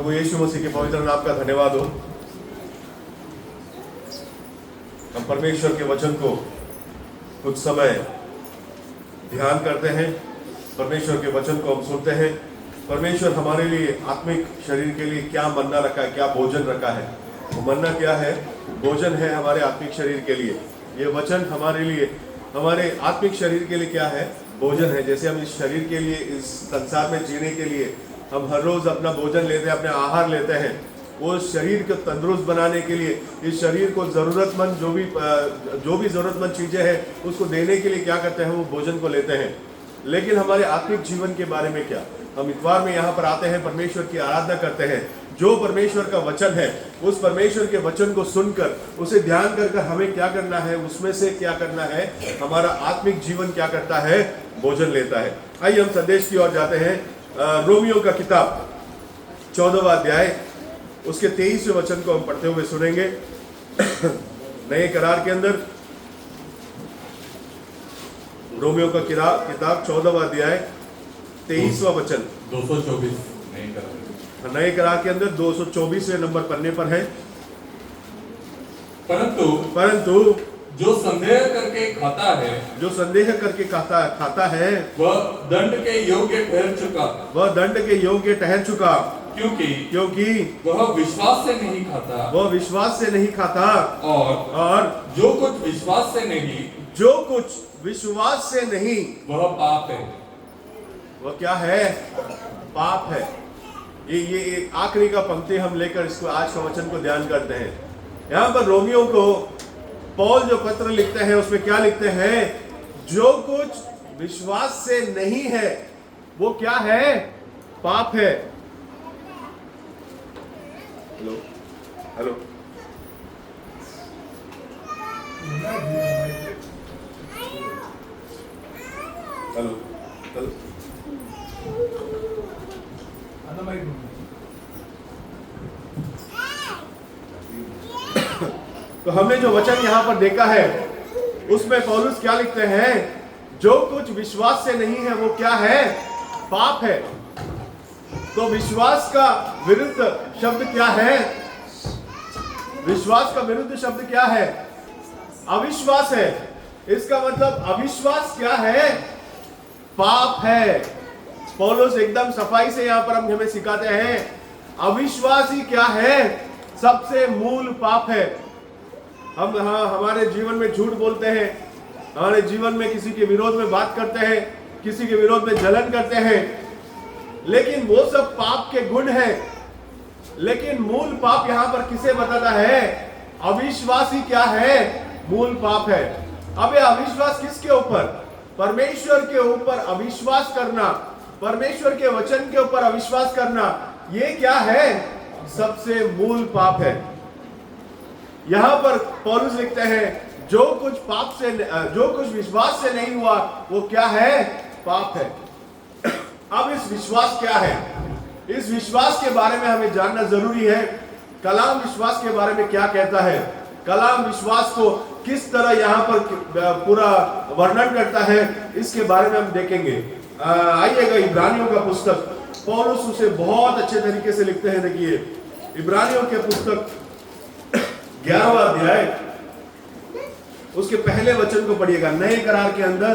प्रभु यीशु मसीह के पवित्र नाम का धन्यवाद हो। हम परमेश्वर के वचन को कुछ समय ध्यान करते हैं, परमेश्वर के वचन को हम सुनते हैं। परमेश्वर हमारे लिए आत्मिक शरीर के लिए क्या मन्ना रखा है, क्या भोजन रखा है। वो मन्ना क्या है? भोजन है हमारे आत्मिक शरीर के लिए। ये वचन हमारे लिए, हमारे आत्मिक शरीर के लिए क्या है? भोजन है। जैसे हम इस शरीर के लिए, इस संसार में जीने के लिए हम हर रोज अपना भोजन लेते हैं, अपने आहार लेते हैं। वो शरीर को तंदुरुस्त बनाने के लिए, इस शरीर को जरूरतमंद जो भी जरूरतमंद चीजें हैं उसको देने के लिए क्या करते हैं? वो भोजन को लेते हैं। लेकिन हमारे आत्मिक जीवन के बारे में क्या? हम इतवार में यहाँ पर आते हैं, परमेश्वर की आराधना करते हैं। जो परमेश्वर का वचन है, उस परमेश्वर के वचन को सुनकर, उसे ध्यान कर हमें क्या करना है, उसमें से क्या करना है, हमारा आत्मिक जीवन क्या करता है? भोजन लेता है। आइए हम संदेश की ओर जाते हैं। रोमियो का किताब 14वां अध्याय, उसके 23वें वचन को हम पढ़ते हुए सुनेंगे। नए करार के अंदर रोमियो का किताब 14वां अध्याय 23वां वचन, 224 नए करार के अंदर 224वें नंबर पन्ने पर है। परंतु जो संदेह करके खाता है वह दंड के योग्य ठहर चुका, क्योंकि वह विश्वास से नहीं खाता, और जो कुछ विश्वास से नहीं वह पाप है। वह क्या है? पाप है। ये आखिरी का पंक्ति हम लेकर इसको आज का वचन को ध्यान करते हैं। यहाँ पर रोमियो को पौल जो पत्र लिखते हैं उसमें क्या लिखते हैं? जो कुछ विश्वास से नहीं है वो क्या है? पाप है। हेलो हेलो हेलो हेलो तो हमने जो वचन यहाँ पर देखा है उसमें पौलुस क्या लिखते हैं? जो कुछ विश्वास से नहीं है वो क्या है? पाप है। तो विश्वास का विरुद्ध शब्द क्या है? विश्वास का विरुद्ध शब्द क्या है? अविश्वास है। इसका मतलब अविश्वास क्या है? पाप है। पौलुस एकदम सफाई से यहाँ पर हमें सिखाते हैं अविश्वास ही क्या है? सबसे मूल पाप है। हम हमारे जीवन में झूठ बोलते हैं, हमारे जीवन में किसी के विरोध में बात करते हैं, किसी के विरोध में जलन करते हैं, लेकिन वो सब पाप के गुण है। लेकिन मूल पाप यहाँ पर किसे बताता है? अविश्वास ही क्या है? मूल पाप है। अब ये अविश्वास किसके ऊपर? परमेश्वर के ऊपर अविश्वास करना, परमेश्वर के वचन के ऊपर अविश्वास करना, ये क्या है? सबसे मूल पाप है। यहां पर पौलुस लिखते हैं जो कुछ विश्वास से नहीं हुआ वो क्या है? पाप है। अब इस विश्वास क्या है? इस विश्वास के बारे में हमें जानना जरूरी है। कलाम विश्वास के बारे में क्या कहता है? कलाम विश्वास को किस तरह यहाँ पर पूरा वर्णन करता है, इसके बारे में हम देखेंगे। आइएगा इब्रानियों का पुस्तक, पौलुस उसे बहुत अच्छे तरीके से लिखते हैं। देखिए इब्रानियों के पुस्तक 11वां अध्याय, उसके पहले वचन को पढ़िएगा। नए करार के अंदर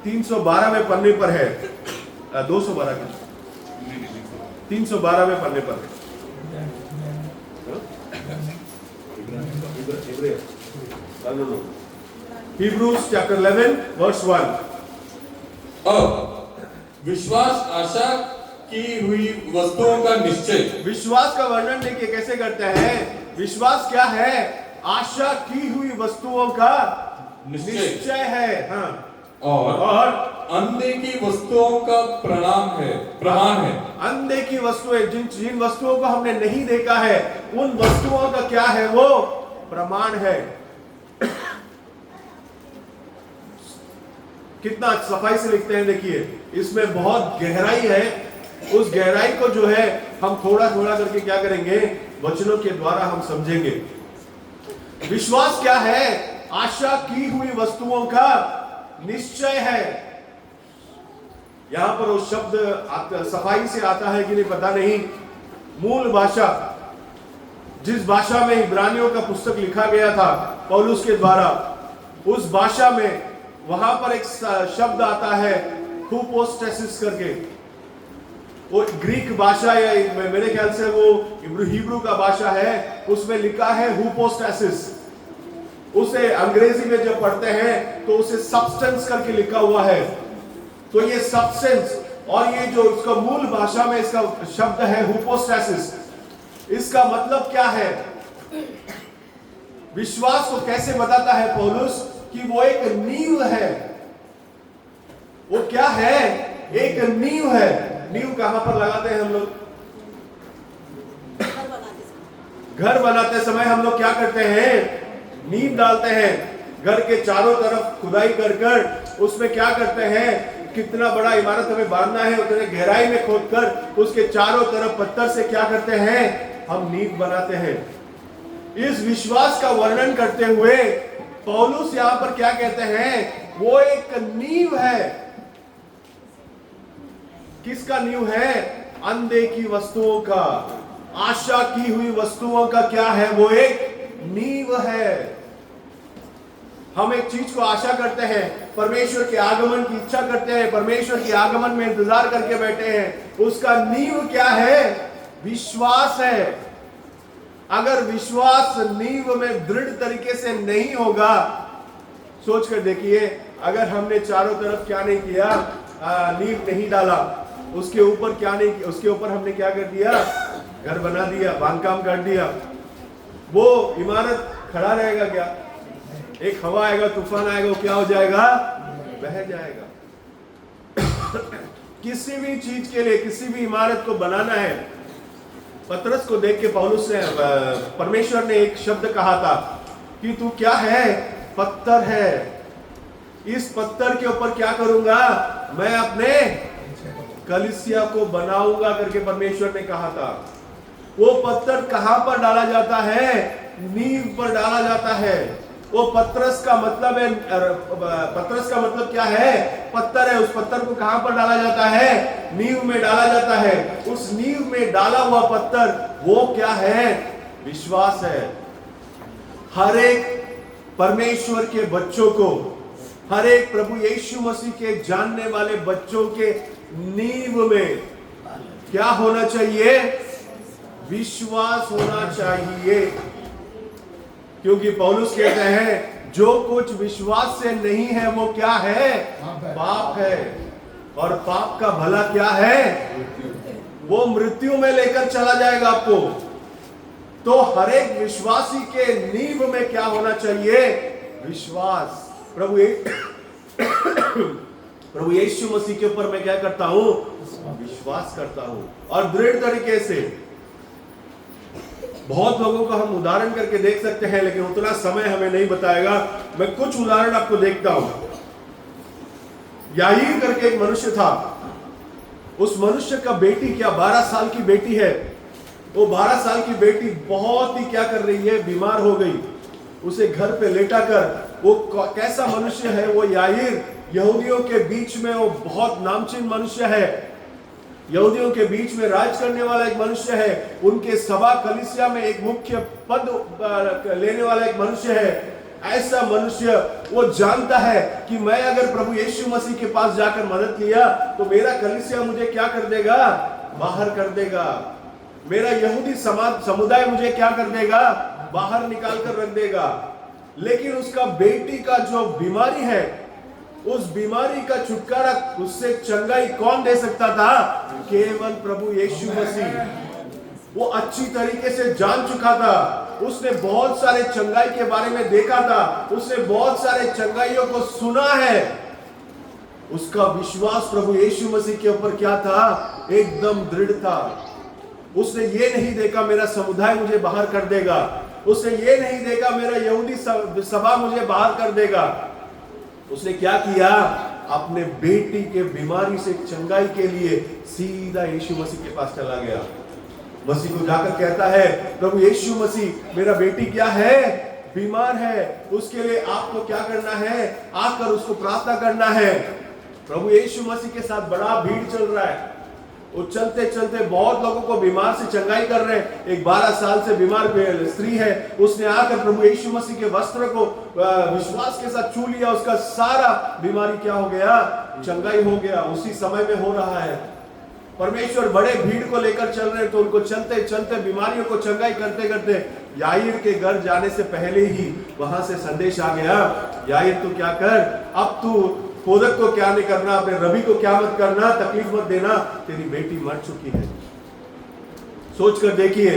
312वें पन्ने पर है, 212 के 312वें पन्ने पर है। Hebrews chapter 11 verse 1। अब विश्वास आशा की हुई वस्तुओं का निश्चय। विश्वास का वर्णन देखिए कैसे करते हैं। विश्वास क्या है? आशा की हुई वस्तुओं का निश्चय है। हाँ। और अनदेखी वस्तुओं का प्रमाण है। अनदेखी वस्तुएं, जिन वस्तुओं को हमने नहीं देखा है, उन वस्तुओं का क्या है? वो प्रमाण है। कितना सफाई से लिखते हैं। देखिए इसमें बहुत गहराई है। उस गहराई को जो है हम थोड़ा थोड़ा करके क्या करेंगे? वचनों के द्वारा हम समझेंगे। विश्वास क्या है? आशा की हुई वस्तुओं का निश्चय है। यहां पर वो शब्द सफाई से आता है कि नहीं पता नहीं, मूल भाषा, जिस भाषा में इब्रानियों का पुस्तक लिखा गया था पौलुस के द्वारा, उस भाषा में वहां पर एक शब्द आता है हुपोस्टेसिस करके। वो ग्रीक भाषा या मेरे ख्याल से वो हिब्रू का भाषा है, उसमें लिखा है हुपोस्टेसिस। उसे अंग्रेजी में जब पढ़ते हैं तो उसे सब्सटेंस करके लिखा हुआ है। तो ये सब्सटेंस और ये जो इसका मूल भाषा में इसका शब्द है हुपोस्टेसिस, इसका मतलब क्या है? विश्वास को कैसे बताता है पौलुस कि वो एक नींव है। वो क्या है? एक नींव है। नींव कहां पर लगाते हैं हम लोग? घर बनाते समय हम लोग क्या करते हैं? नींव डालते हैं। घर के चारों तरफ खुदाई कर कर उसमें क्या करते हैं? कितना बड़ा इमारत हमें बांधना है उतने गहराई में खोदकर उसके चारों तरफ पत्थर से क्या करते हैं? हम नींव बनाते हैं। इस विश्वास का वर्णन करते हुए पौलुस यहां पर क्या कहते हैं? वो एक नींव है। किसका नींव है? अनदेखी वस्तुओं का, आशा की हुई वस्तुओं का क्या है? वो एक नींव है। हम एक चीज को आशा करते हैं, परमेश्वर के आगमन की इच्छा करते हैं, परमेश्वर के आगमन में इंतजार करके बैठे हैं। उसका नींव क्या है? विश्वास है। अगर विश्वास नींव में दृढ़ तरीके से नहीं होगा, सोच कर देखिए, अगर हमने चारों तरफ क्या नहीं किया, नींव नहीं डाला, उसके ऊपर क्या नहीं किया, उसके ऊपर हमने क्या कर दिया? घर बना दिया, बांधकाम कर दिया, वो इमारत खड़ा रहेगा क्या? एक हवा आएगा, तूफान आएगा, वो क्या हो जाएगा? बह जाएगा। किसी भी चीज के लिए, किसी भी इमारत को बनाना है, पतरस को देख के पौलुस ने, परमेश्वर ने एक शब्द कहा था कि तू क्या है? पत्थर है। इस पत्थर के ऊपर क्या करूंगा? मैं अपने कलीसिया को बनाऊंगा करके परमेश्वर ने कहा था। वो पत्थर कहां पर डाला जाता है? नींव पर डाला जाता है। वो पतरस का मतलब है, पतरस का मतलब क्या है? पत्थर है। उस पत्थर को कहां पर डाला जाता है? नींव में डाला जाता है। उस नींव में डाला हुआ पत्थर वो क्या है? विश्वास है। हर एक परमेश्वर के बच्चों को, हर एक प्रभु यीशु मसीह के जानने वाले बच्चों के नींव में क्या होना चाहिए? विश्वास होना चाहिए। क्योंकि पौलुस कहते हैं जो कुछ विश्वास से नहीं है वो क्या है? पाप है। और पाप का भला क्या है? वो मृत्यु में लेकर चला जाएगा आपको। तो हर एक विश्वासी के नींव में क्या होना चाहिए? विश्वास। प्रभु यीशु मसीह के ऊपर मैं क्या करता हूं? विश्वास करता हूं, और दृढ़ तरीके से। बहुत लोगों को हम उदाहरण करके देख सकते हैं, लेकिन उतना समय हमें नहीं बताएगा। मैं कुछ उदाहरण आपको देखता हूं। याहीर करके एक मनुष्य था। उस मनुष्य का बेटी क्या 12 साल की बेटी है। वो 12 साल की बेटी बहुत ही क्या कर रही है? बीमार हो गई। उसे घर पे लेटा कर, वो कैसा मनुष्य है वो याहीर? यहूदियों के बीच में वो बहुत नामचीन मनुष्य है। यहूदियों के बीच में राज करने वाला एक मनुष्य है। उनके सभा कलीसिया में एक मुख्य पद लेने वाला एक मनुष्य है। ऐसा मनुष्य वो जानता है कि मैं अगर प्रभु यीशु मसीह के पास जाकर मदद किया तो मेरा कलीसिया मुझे क्या कर देगा? बाहर कर देगा। मेरा यहूदी समुदाय मुझे क्या कर देगा? बाहर निकाल कर रख देगा। लेकिन उसका बेटी का जो बीमारी है, उस बीमारी का छुटकारा, उससे चंगाई कौन दे सकता था? केवल प्रभु यीशु मसीह। वो अच्छी तरीके से जान चुका था। उसने बहुत सारे चंगाई के बारे में देखा था। उसने बहुत सारे चंगाइयों को सुना है। उसका विश्वास प्रभु यीशु मसीह के ऊपर क्या था? एकदम दृढ़ था। उसने ये नहीं देखा मेरा समुदाय मुझे बाहर कर देगा। उसने ये नहीं देखा मेरा यहूदी सभा मुझे बाहर कर देगा। उसने क्या किया? अपने बेटी के बीमारी से चंगाई के लिए सीधा यीशु मसीह के पास चला गया। मसीह को जाकर कहता है, प्रभु यीशु मसीह, मेरा बेटी क्या है? बीमार है। उसके लिए आपको क्या करना है? आकर उसको प्रार्थना करना है। प्रभु यीशु मसीह के साथ बड़ा भीड़ चल रहा है। वो चलते चलते बहुत लोगों को बीमार से चंगाई कर रहे हैं। एक 12 साल से बीमार स्त्री है, उसने आकर प्रभु यीशु मसीह के वस्त्र को विश्वास के साथ छू लिया, उसका सारा बीमारी क्या हो गया, चंगाई हो गया। उसी समय में हो रहा है। परमेश्वर बड़े भीड़ को लेकर चल रहे हैं, तो उनको चलते चलते बीमारियों को चंगाई करते करते याईर के घर जाने से पहले ही वहां से संदेश आ गया, याईर तू क्या कर, अब तू खोदक को क्या नहीं करना, अपने रबी को क्या मत करना, तकलीफ मत देना, तेरी बेटी मर चुकी है। सोच कर देखिए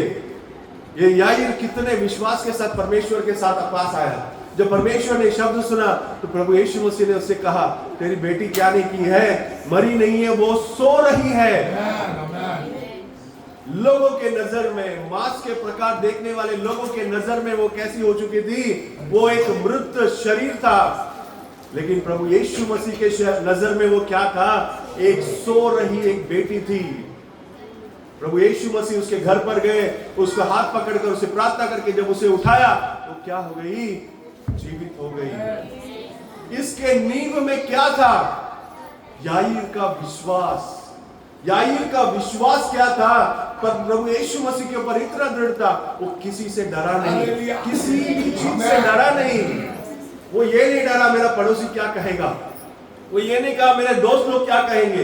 ये याईर कितने विश्वास के साथ परमेश्वर के साथ पास आया। जब परमेश्वर ने शब्द सुना तो प्रभु यीशु मसीह ने उससे कहा, तेरी बेटी क्या नहीं की है, मरी नहीं है, वो सो रही है। लोगों के नजर में, मांस के प्रकार देखने वाले लोगों के नजर में वो कैसी हो चुकी थी, वो एक मृत शरीर था। लेकिन प्रभु यीशु मसीह के नजर में वो क्या था, एक सो रही एक बेटी थी। प्रभु यीशु मसीह उसके घर पर गए, उसका हाथ पकड़कर उसे प्रार्थना करके जब उसे उठाया तो क्या हो गई, जीवित हो गई। इसके नींव में क्या था, याईर का विश्वास। याईर का विश्वास क्या था, पर प्रभु यीशु मसीह के ऊपर इतना दृढ़ था, वो किसी से डरा नहीं, किसी भी चीज से डरा नहीं। वो ये नहीं डरा मेरा पड़ोसी क्या कहेगा, वो ये नहीं कहा मेरे दोस्त लोग क्या कहेंगे,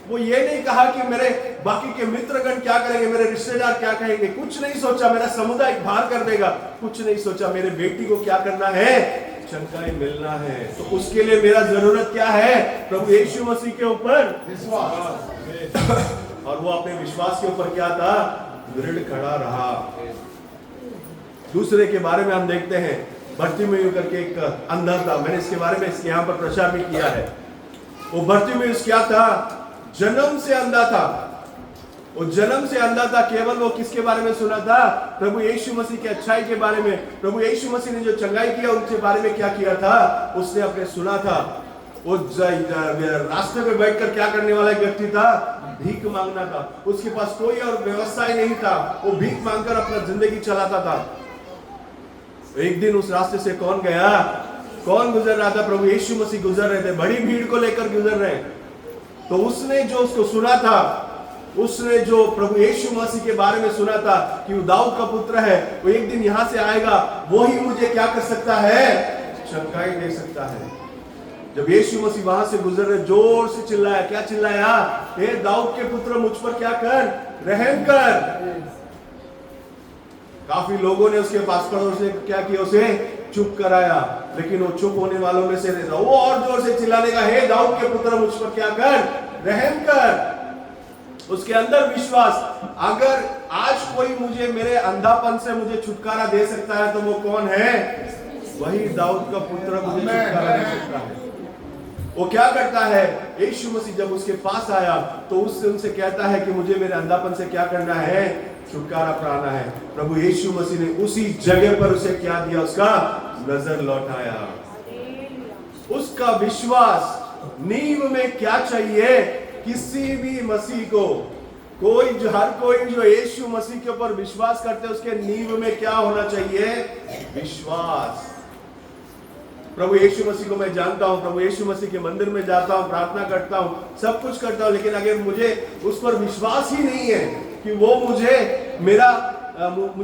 वो ये नहीं कहा कि मेरे बाकी के मित्रगण क्या करेंगे, मेरे रिश्तेदार क्या कहेंगे, कुछ नहीं सोचा मेरा समुदाय बाहर कर देगा, कुछ नहीं सोचा मेरे बेटी को क्या करना है, चंगाई मिलना है। तो उसके लिए मेरा जरूरत क्या है, प्रभु यीशु मसीह के ऊपर विश्वास। और वो अपने विश्वास के ऊपर क्या था, दृढ़ खड़ा रहा। दूसरे के बारे में हम देखते हैं, बर्तिमेयू करके एक अंधा था, मैंने इसके बारे में यहाँ पर प्रचार भी किया है। वो बर्तिमेयू क्या था, जन्म से अंधा था। वो जन्म से अंधा था, केवल वो किसके बारे में सुना था, प्रभु यीशु मसीह की अच्छाई के बारे में। प्रभु यीशु मसीह ने जो चंगाई किया उनके बारे में क्या किया था, उसने अपने सुना था। वो रास्ते पे बैठकर क्या करने वाला एक व्यक्ति था, भीख मांगना था। उसके पास कोई और व्यवस्था ही नहीं था, वो भीख मांगकर अपना जिंदगी चलाता था। एक दिन उस रास्ते से कौन गया, कौन गुजर रहा था, प्रभु यीशु मसीह गुजर रहे थे, बड़ी भीड़ को लेकर गुजर रहे। तो उसने जो उसको सुना था, उसने जो प्रभु यीशु मसीह के बारे में सुना था कि वो दाऊद का पुत्र है, वो एक दिन यहां से आएगा, वो ही मुझे क्या कर सकता है, चंगाई दे सकता है। जब यीशु मसीह वहां से गुजर रहे, जोर से चिल्लाया, क्या चिल्लाया, हे दाऊद के पुत्र मुझ पर क्या कर, रहम कर। काफी लोगों ने उसके पास पड़ोस से क्या किया, उसे चुप कराया, लेकिन वो चुप होने वालों में से नहीं था। वो और जोर से चिल्लाने का, हे दाऊद के पुत्र मुझ पर क्या कर, रहम कर। उसके अंदर विश्वास, अगर आज कोई मुझे मेरे अंधापन से मुझे छुटकारा दे सकता है तो वो कौन है, वही दाऊद का पुत्र मुझे छुटकारा दे सकता है। वो क्या करता है, यीशु मसीह जब उसके पास आया तो उससे उनसे कहता है कि मुझे मेरे अंधापन से क्या करना है, छुटकारा पाना है। प्रभु यीशु मसीह ने उसी जगह पर उसे क्या दिया, उसका नजर लौटाया। उसका विश्वास, नींव में क्या चाहिए, किसी भी मसीह को, हर कोई जो यीशु मसीह के ऊपर विश्वास करते हैं, उसके नींव में क्या होना चाहिए, विश्वास। प्रभु यीशु मसीह को मैं जानता हूं, प्रभु यीशु मसीह के मंदिर में जाता हूं, प्रार्थना करता हूं, सब कुछ करता हूं, लेकिन अगर मुझे उस पर विश्वास ही नहीं है कि वो मुझे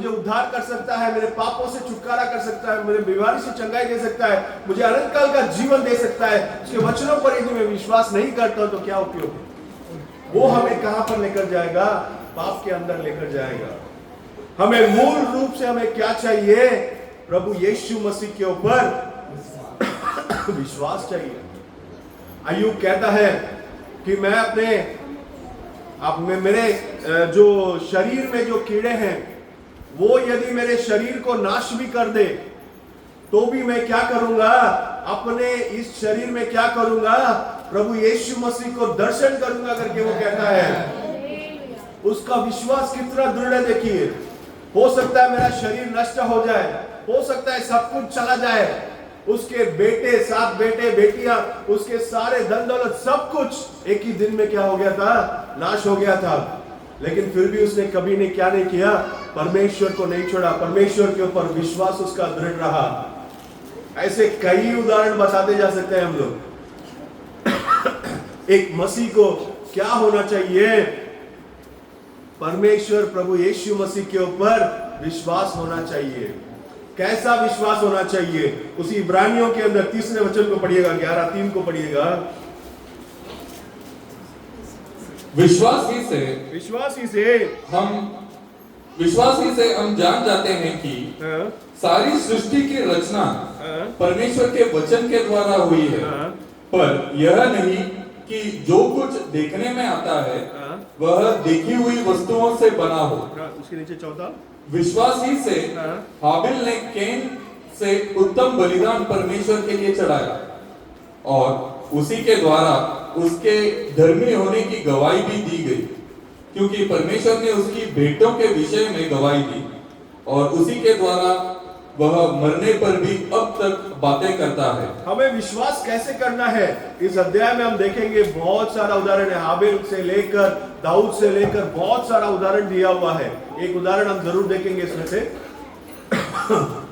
उद्धार कर सकता है, मेरे पापों से छुटकारा कर सकता है, मेरे बीमारी से चंगाई दे सकता है, मुझे अनंत काल का जीवन दे सकता है, उसके वचनों पर यदि मैं विश्वास नहीं करता हूं तो क्या उपयोग है। वो हमें कहां पर लेकर जाएगा, पाप के अंदर लेकर जाएगा। हमें मूल रूप से हमें क्या चाहिए, प्रभु यीशु मसीह के ऊपर विश्वास चाहिए। अय्यूब कहता है कि मैं मेरे जो शरीर में जो कीड़े हैं, वो यदि मेरे शरीर को नाश भी कर दे तो भी मैं क्या करूंगा, अपने इस शरीर में क्या करूंगा, प्रभु यीशु मसीह को दर्शन करूंगा करके वो कहता है। उसका विश्वास कितना दृढ़ है देखिए। हो सकता है मेरा शरीर नष्ट हो जाए, हो सकता है सब कुछ चला जाए, उसके बेटे, 7 बेटे बेटियां, उसके सारे धन दौलत सब कुछ एक ही दिन में क्या हो गया था, नाश हो गया था। लेकिन फिर भी उसने कभी ने क्या नहीं किया, परमेश्वर को नहीं छोड़ा, परमेश्वर के ऊपर विश्वास उसका दृढ़ रहा। ऐसे कई उदाहरण बताते जा सकते हैं हम लोग। एक मसीह को क्या होना चाहिए, परमेश्वर प्रभु यीशु मसीह के ऊपर विश्वास होना चाहिए। कैसा विश्वास होना चाहिए? उसी इब्रानियों के अंदर 3 वचन को पढ़िएगा, 11:3 को पढ़िएगा। विश्वास ही से हम जान जाते हैं कि सारी सृष्टि की रचना परमेश्वर के वचन के द्वारा हुई है, पर यह नहीं कि जो कुछ देखने में आता है वह देखी हुई वस्तुओं से बना हो। उसके नीचे 14, विश्वास ही से हाबिल ने कैन से उत्तम बलिदान परमेश्वर के लिए चढ़ाया और उसी के द्वारा उसके धर्मी होने की गवाही भी दी गई, क्योंकि परमेश्वर ने उसकी भेंटों के विषय में गवाही दी और उसी के द्वारा वह मरने पर भी अब तक बातें करता है। हमें विश्वास कैसे करना है? इस अध्याय में हम देखेंगे बहुत सारा उदाहरण है। हाबिल से लेकर दाऊद से लेकर बहुत सारा उदाहरण दिया हुआ है। एक उदाहरण हम जरूर देखेंगे इसमें से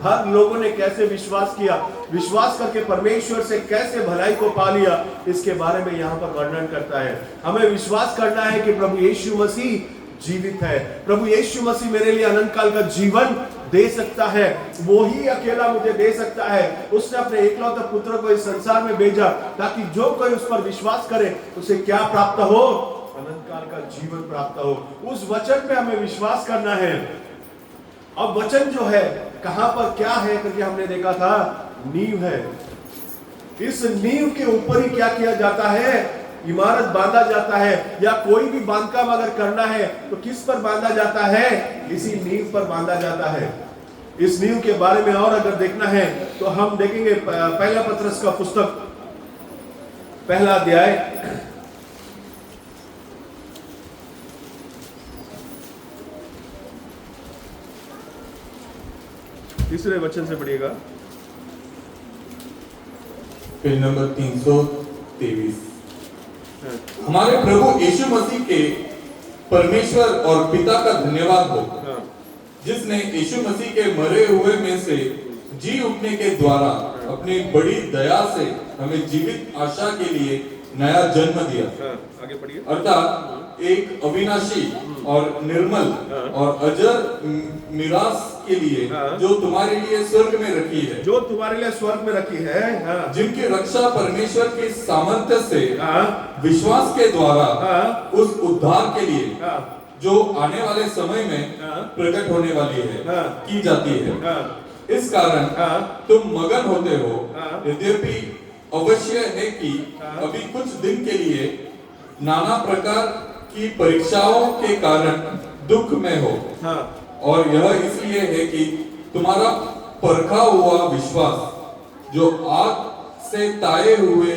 हर लोगों ने कैसे विश्वास किया, विश्वास करके परमेश्वर से कैसे भलाई को पा लिया, इसके बारे में यहाँ पर वर्णन करता है। हमें विश्वास करना है कि प्रभु यीशु मसीह जीवित है। प्रभु यीशु मसीह मेरे लिए अनंत काल का जीवन दे सकता है, वो ही अकेला मुझे दे सकता है। उसने अपने एकलौते पुत्र को इस संसार में भेजा ताकि जो कोई उस पर विश्वास करे उसे क्या प्राप्त हो? अनंत काल का जीवन प्राप्त हो। उस वचन पे हमें विश्वास करना है। अब वचन जो है कहां पर क्या है करके हमने देखा था, नींव है। इस नींव के ऊपर ही क्या किया जाता है? इमारत बांधा जाता है, या कोई भी बांधकाम अगर करना है तो किस पर बांधा जाता है? इसी नींव पर बांधा जाता है। इस नींव के बारे में और अगर देखना है तो हम देखेंगे पहला पत्रस का पुस्तक, पहला अध्याय, तीसरे वचन से पढ़िएगा। Page number 323। हमारे प्रभु यीशु मसीह के परमेश्वर और पिता का धन्यवाद हो, जिसने यीशु मसीह के मरे हुए में से जी उठने के द्वारा अपनी बड़ी दया से हमें जीवित आशा के लिए नया जन्म दिया। आगे पढ़िए। अर्थात एक अविनाशी और निर्मल और अजर मिरास के लिए जो तुम्हारे लिए स्वर्ग में रखी है, जो तुम्हारे लिए स्वर्ग में रखी है, जिनकी रक्षा परमेश्वर के सामर्थ्य से विश्वास के द्वारा उस उद्धार के लिए जो आने वाले समय में प्रकट होने वाली है की जाती है। इस कारण तुम मगन होते हो, यद्यपि अवश्य है कि अभी कुछ दिन के लिए नाना प्रकार की परीक्षाओं के कारण दुख में हो, और यह इसलिए है कि तुम्हारा परखा हुआ विश्वास जो आग से ताए हुए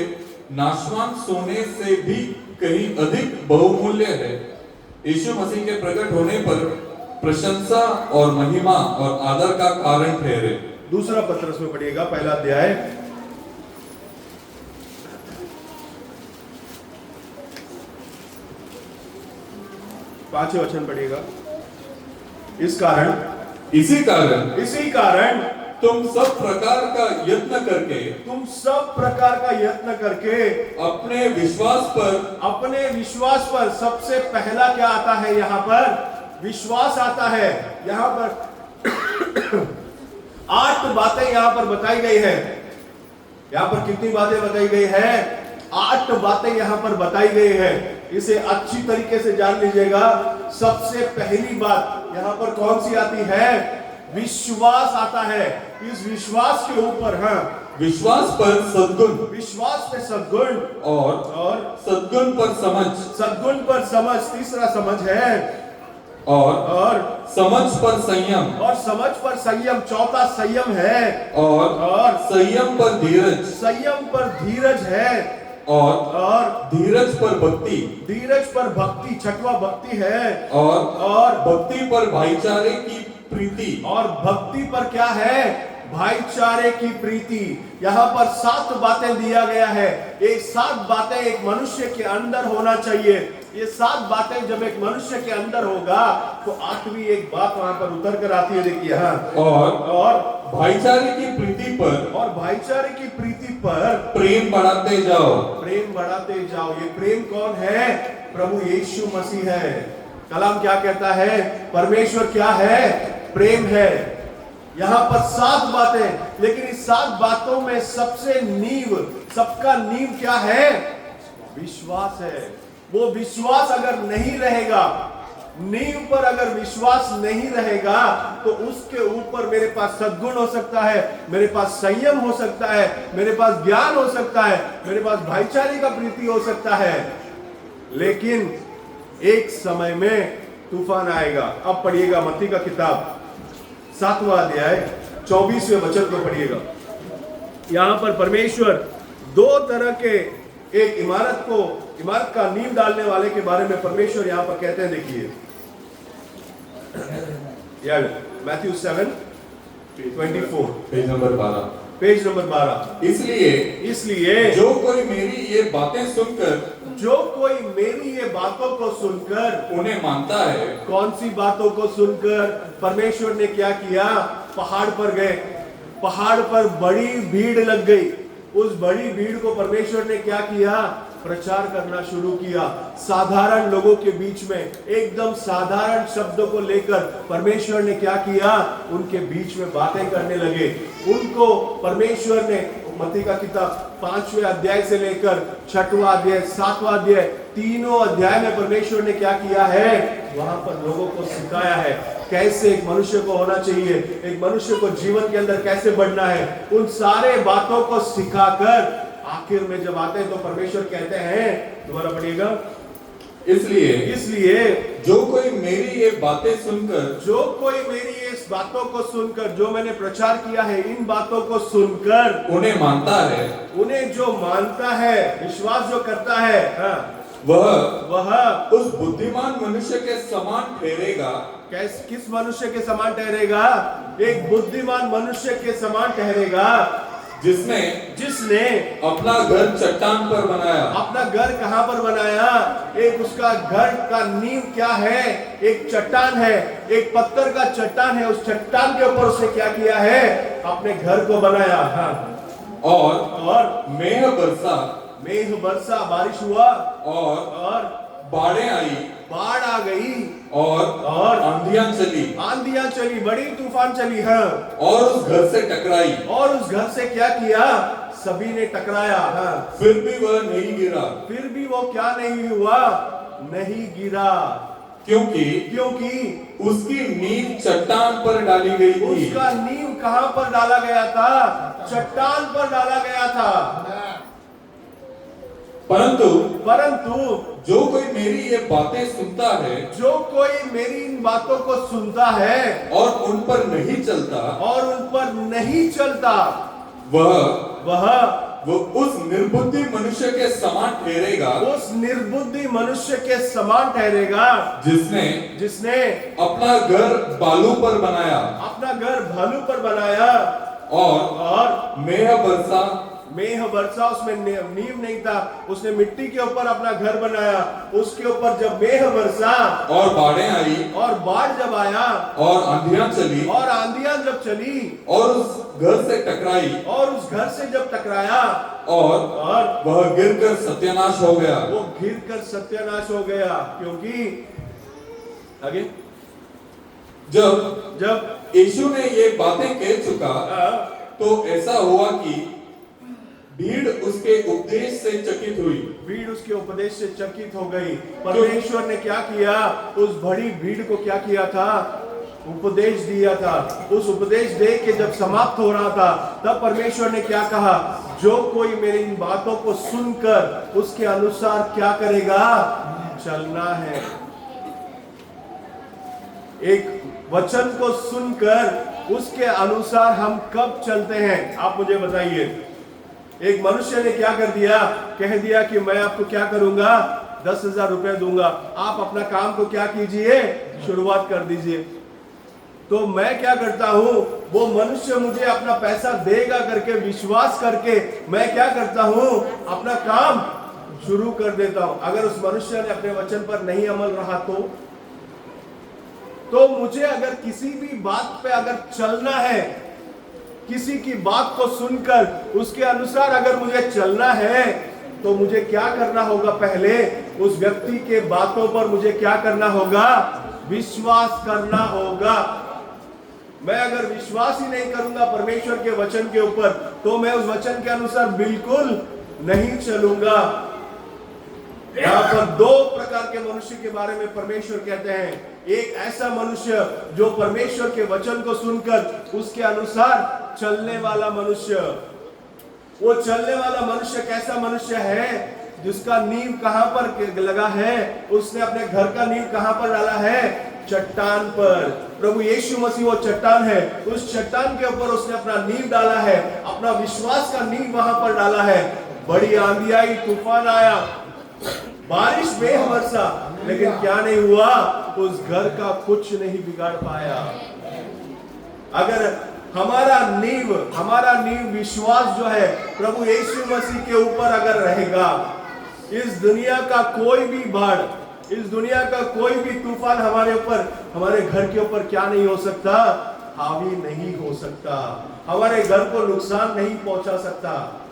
नाशवान सोने से भी कहीं अधिक बहुमूल्य है, यीशु मसीह के प्रकट होने पर प्रशंसा और महिमा और आदर का कारण ठहरे। दूसरा पत्रस में पढ़िएगा, पहला अध्याय, पांचवें वचन पढ़िएगा। इसी कारण तुम सब प्रकार का यत्न करके अपने विश्वास पर सबसे पहला क्या आता है? यहाँ पर विश्वास आता है। यहाँ पर 8 बातें यहाँ पर बताई गई है। यहाँ पर कितनी बातें बताई गई है? 8 बातें यहाँ पर बताई गई है। इसे अच्छी तरीके से जान लीजिएगा। सबसे पहली बात यहाँ पर कौन सी आती है? विश्वास आता है। इस विश्वास के ऊपर विश्वास पर सद्गुण, विश्वास पे सद्गुण, और सद्गुण पर समझ, तीसरा समझ है, और समझ पर संयम, चौथा संयम है, और संयम पर धीरज है, और धीरज पर भक्ति, छठवां भक्ति है, और भक्ति पर भाईचारे की प्रीति, और भक्ति पर क्या है? भाईचारे की प्रीति। यहाँ पर 7 बातें दिया गया है। ये 7 बातें एक मनुष्य के अंदर होना चाहिए। ये 7 बातें जब एक मनुष्य के अंदर होगा तो 8वीं एक बात वहां पर उतर कर आती है। देखिए, और भाईचारे की प्रीति पर प्रेम बढ़ाते जाओ। ये प्रेम कौन है? प्रभु यीशु मसीह है। कलाम क्या कहता है? परमेश्वर क्या है? प्रेम है। यहां पर 7 बातें, लेकिन इस 7 बातों में सबसे नींव, सबका नींव क्या है? विश्वास है। वो विश्वास अगर नहीं रहेगा, नींव पर अगर विश्वास नहीं रहेगा, तो उसके ऊपर मेरे पास सद्गुण हो सकता है, मेरे पास संयम हो सकता है, मेरे पास ज्ञान हो सकता है, मेरे पास भाईचारे का प्रीति हो सकता है, लेकिन एक समय में तूफान आएगा। अब पढ़िएगा मत्ती का किताब 7वां अध्याय 24वें वचन को पढ़िएगा। यहां पर परमेश्वर 2 तरह के, एक इमारत का नींव डालने वाले के बारे में परमेश्वर यहां पर कहते हैं। देखिए Matthew 7:24, page number 12। Page number 12। इसलिए जो कोई मेरी ये बातें सुनकर उन्हें मानता है। कौन सी बातों को सुनकर? परमेश्वर ने क्या किया? पहाड़ पर गए, पहाड़ पर बड़ी भीड़ लग गई। उस बड़ी भीड़ को परमेश्वर ने क्या किया? प्रचार करना शुरू किया। साधारण लोगों के बीच में एकदम साधारण शब्दों को लेकर परमेश्वर ने क्या किया? उनके बीच में बातें करने लगे। उनको परमेश्वर ने मत्ती का किताब 5वें अध्याय से लेकर 6वां अध्याय, 7वां अध्याय, तीनों अध्याय में परमेश्वर ने क्या किया है? वहां पर लोगों को सिखाया है कैसे एक मनुष्य को होना चाहिए, एक मनुष्य को जीवन के अंदर कैसे बढ़ना है। उन सारे बातों को सिखाकर आखिर में जब आते हैं तो परमेश्वर कहते हैं, दोबारा पढ़िएगा, इसलिए जो कोई मेरी ये बातें सुनकर, जो मैंने प्रचार किया है, इन बातों को सुनकर उन्हें मानता है, उन्हें जो मानता है, विश्वास जो करता है, वह उस बुद्धिमान मनुष्य के समान ठहरेगा। किस मनुष्य के समान ठहरेगा? एक बुद्धिमान मनुष्य के समान ठहरेगा जिसने अपना घर चट्टान पर बनाया। अपना घर कहां पर बनाया? एक उसका घर का नींव क्या है? एक चट्टान है, एक पत्थर का चट्टान है। उस चट्टान के ऊपर उसने क्या किया है? अपने घर को बनाया। और मेघ बरसा, बारिश हुआ, और बाढ़ आ गई, और आंधियां चली, बड़ी तूफान चली, और उस घर से टकराई, और उस घर से क्या किया? सभी ने टकराया, फिर भी वह नहीं गिरा। फिर भी वो क्या नहीं हुआ? नहीं गिरा। क्योंकि उसकी नींव चट्टान पर डाली गई थी। उसका नींव कहां पर डाला गया था? चट्टान पर डाला गया था। परंतु जो कोई मेरी ये बातें सुनता है, जो कोई मेरी इन बातों को सुनता है और उन पर नहीं चलता, वह उस निर्बुद्धि मनुष्य के समान ठहरेगा, जिसने अपना घर बालू पर बनाया, और मेघ बरसा, उसमें नींव नहीं था, उसने मिट्टी के ऊपर अपना घर बनाया। उसके ऊपर जब मेघ बरसा और बाढ़ें आई, और बाढ़ जब आया, और आंधियां जब चली, और उस घर से टकराया, और वह गिरकर सत्यानाश हो गया। क्योंकि आगे जब यीशु ने ये बातें कह चुका, तो ऐसा हुआ कि भीड़ उसके उपदेश से चकित हो गई। परमेश्वर ने क्या किया? उस बड़ी भीड़ को क्या किया था? उपदेश दिया था। उस उपदेश दे के जब समाप्त हो रहा था, तब परमेश्वर ने क्या कहा? जो कोई मेरी इन बातों को सुनकर उसके अनुसार क्या करेगा? चलना है। एक वचन को सुनकर उसके अनुसार हम कब चलते हैं? आप मुझे बताइए। एक मनुष्य ने क्या कर दिया? कह दिया कि मैं आपको क्या करूंगा? 10,000 रुपए दूंगा, आप अपना काम को क्या कीजिए? शुरुआत कर दीजिए। तो मैं क्या करता हूं? वो मनुष्य मुझे अपना पैसा देगा करके विश्वास करके मैं क्या करता हूं? अपना काम शुरू कर देता हूं। अगर उस मनुष्य ने अपने वचन पर नहीं अमल रहा तो मुझे अगर किसी भी बात पे अगर चलना है, किसी की बात को सुनकर उसके अनुसार अगर मुझे चलना है, तो मुझे क्या करना होगा? पहले उस व्यक्ति के बातों पर मुझे क्या करना होगा? विश्वास करना होगा। मैं अगर विश्वास ही नहीं करूंगा परमेश्वर के वचन के ऊपर, तो मैं उस वचन के अनुसार बिल्कुल नहीं चलूंगा। यहाँ पर दो प्रकार के मनुष्य के बारे में परमेश्वर कहते हैं। एक ऐसा मनुष्य जो परमेश्वर के वचन को सुनकर उसके अनुसार चलने वाला मनुष्य। वो चलने वाला मनुष्य कैसा मनुष्य है? जिसका नींव कहां पर लगा है? उसने अपने घर का नींव कहां पर डाला है? चट्टान पर। प्रभु यीशु मसीह वो चट्टान है। उस चट्टान के ऊपर उसने अपना नींव डाला है, अपना विश्वास का नींव वहां पर डाला है। बड़ी आंधी आई, तूफान आया, बारिश बेहवर्षा, लेकिन क्या नहीं हुआ? उस घर का कुछ नहीं बिगाड़ पाया। अगर हमारा नींव विश्वास जो है प्रभु यीशु मसीह के ऊपर अगर रहेगा, इस दुनिया का कोई भी बाढ़, इस दुनिया का कोई भी तूफान हमारे ऊपर, हमारे घर के ऊपर क्या नहीं हो सकता? हावी नहीं हो सकता। हमारे घर को नुकसान नहीं पहुंचा सकता।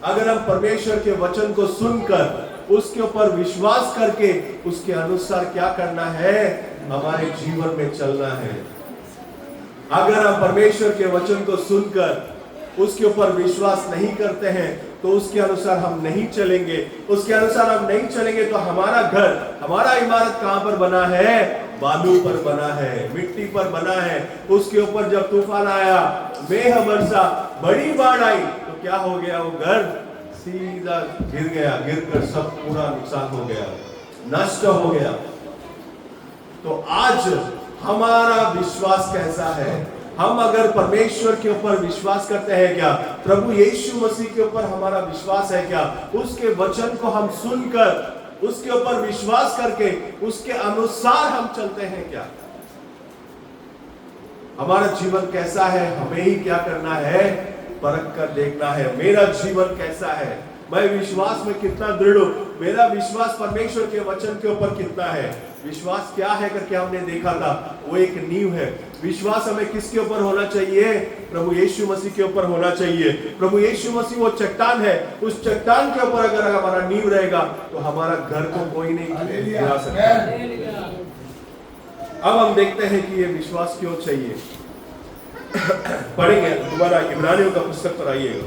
अगर हम परमेश्वर के वचन को सुनकर उसके ऊपर विश्वास करके उसके अनुसार क्या करना है? हमारे जीवन में चलना है। अगर हम परमेश्वर के वचन को सुनकर उसके ऊपर विश्वास नहीं करते हैं, तो उसके अनुसार हम नहीं चलेंगे। उसके अनुसार हम नहीं चलेंगे तो हमारा घर, हमारा इमारत कहां पर बना है? बालू पर बना है, मिट्टी पर बना है। उसके ऊपर जब तूफान आया, मेघ वर्षा, बड़ी बाढ़ आई, तो क्या हो गया? वो घर सीधा गिर गया, गिरकर सब पूरा नुकसान हो गया, नष्ट हो गया। तो आज हमारा विश्वास कैसा है? हम अगर परमेश्वर के ऊपर विश्वास करते हैं क्या? प्रभु यीशु मसीह के ऊपर हमारा विश्वास है क्या? उसके वचन को हम सुनकर उसके ऊपर विश्वास करके उसके अनुसार हम चलते हैं क्या? हमारा जीवन कैसा है? हमें ही क्या करना है? परख कर देखना है। मेरा जीवन कैसा है? मैं विश्वास में कितना दृढ़ हूं? मेरा विश्वास परमेश्वर के वचन के ऊपर कितना है? विश्वास क्या है करके हमने देखा था, वो एक नींव है। विश्वास हमें किसके ऊपर होना चाहिए? प्रभु यीशु मसीह के ऊपर होना चाहिए। प्रभु यीशु मसीह वो चट्टान है। उस चट्टान के ऊपर अगर हमारा नींव रहेगा तो हमारा घर को कोई नहीं गिरा सकता। अब हम देखते हैं कि ये विश्वास क्यों चाहिए। पढ़ेंगे दोबारा इब्रानियों का पुस्तक पर आइएगा,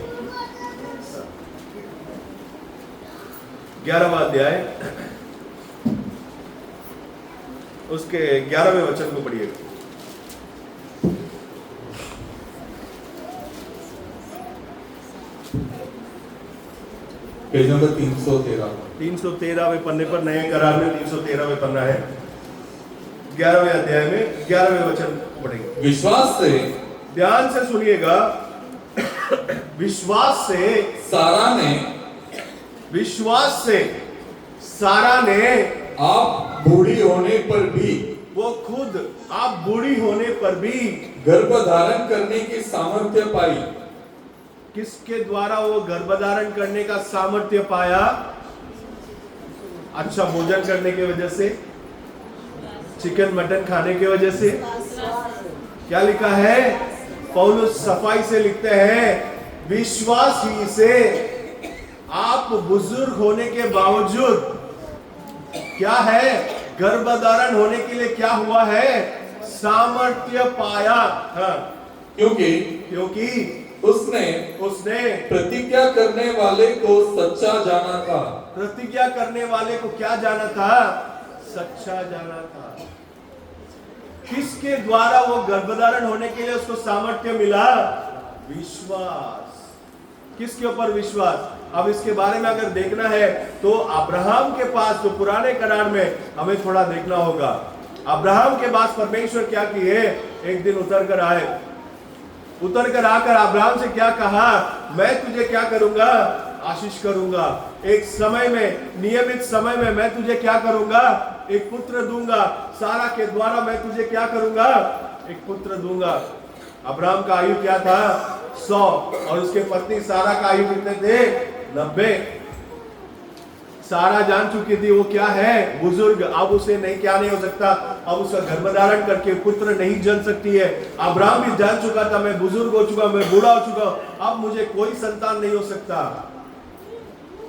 11वां अध्याय, उसके 11वें वचन को पढ़िएगा। Page number 313। 313वें पन्ने पर, नए करार में 313वें पन्ना है। 11वें अध्याय में 11वें वचन पढ़ेंगे। विश्वास से, ध्यान से सुनिएगा, विश्वास से सारा ने आप बूढ़ी होने पर भी, वो खुद आप बूढ़ी होने पर भी गर्भ धारण करने की सामर्थ्य पाई। किसके द्वारा वो गर्भधारण करने का सामर्थ्य पाया? अच्छा भोजन करने की वजह से, चिकन मटन खाने की वजह से? क्या लिखा है? पौलुस सफाई से लिखते हैं, विश्वास ही से आप बुजुर्ग होने के बावजूद क्या है? गर्भधारण होने के लिए क्या हुआ है? सामर्थ्य पाया। हाँ। क्योंकि उसने प्रतिज्ञा करने वाले को सच्चा जाना था। प्रतिज्ञा करने वाले को क्या जाना था? सच्चा जाना था। किसके द्वारा वो गर्भधारण होने के लिए उसको सामर्थ्य मिला? विश्वास। किसके ऊपर विश्वास? अब इसके बारे में अगर देखना है तो अब्राहम के पास, तो पुराने करार में हमें थोड़ा देखना होगा। अब्राहम के पास परमेश्वर क्या किए? एक दिन उतर कर आकर अब्राहम से क्या कहा? मैं तुझे क्या करूंगा? आशीष करूंगा। एक समय में, नियमित समय में मैं तुझे क्या करूंगा? एक पुत्र दूंगा। सारा के द्वारा मैं तुझे क्या करूंगा? एक पुत्र दूंगा। अब्राहम का आयु क्या था? 100, और उसके पत्नी सारा का आयु कितने थे? 90। सारा जान चुकी थी वो क्या है? बुजुर्ग। अब उसे नहीं, क्या नहीं हो सकता? अब उसका गर्भधारण करके पुत्र नहीं जन सकती है। अब्राहम भी जान चुका था, मैं बुजुर्ग हो चुका, मैं बूढ़ा हो चुका, अब मुझे कोई संतान नहीं हो सकता।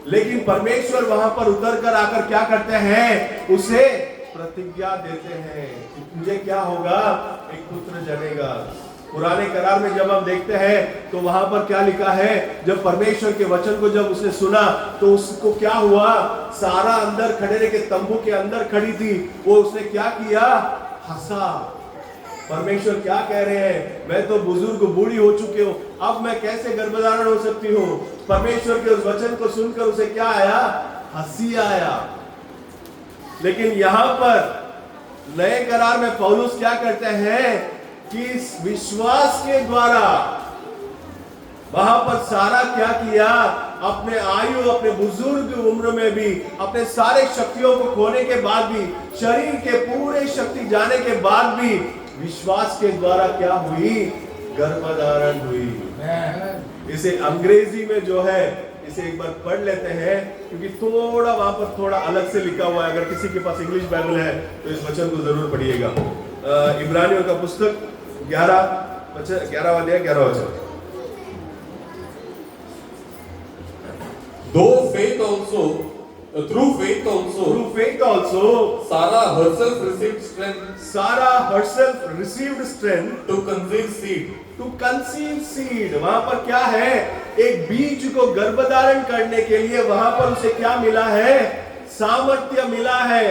लेकिन परमेश्वर वहां पर उतर कर आकर क्या करते हैं, उसे प्रतिज्ञा देते हैं कि तुझे क्या होगा, एक पुत्र जनेगा। पुराने करार में जब हम देखते हैं तो वहां पर क्या लिखा है, जब परमेश्वर के वचन को जब उसने सुना तो उसको क्या हुआ, सारा अंदर खड़े रह के तंबू के अंदर खड़ी थी, वो उसने क्या किया, हंसा। परमेश्वर क्या कह रहे हैं, मैं तो बुजुर्ग बूढ़ी हो चुके हूं, अब मैं कैसे गर्भधारण हो सकती हूँ। परमेश्वर के उस वचन को सुनकर उसे क्या आया, हंसी आया। लेकिन यहां पर नए करार में पौलुस क्या करते हैं कि इस विश्वास के द्वारा वहां पर सारा क्या किया, अपने आयु, अपने बुजुर्ग उम्र में भी, अपने सारे शक्तियों को खोने के बाद भी, शरीर के पूरे शक्ति जाने के बाद भी विश्वास के द्वारा क्या हुई, गर्भधारण हुई। इसे अंग्रेजी में जो है, इसे एक बार पढ़ लेते हैं क्योंकि थोड़ा वहां पर थोड़ा अलग से लिखा हुआ है। अगर किसी के पास इंग्लिश बाइबल है तो इस वचन को जरूर पढ़िएगा। इब्रानियों का पुस्तक 11 वचन। Through faith also, Sarah herself received strength to conceive seed. वहां पर क्या है, एक बीज को गर्भधारण करने के लिए वहां पर उसे क्या मिला है, सामर्थ्य मिला है।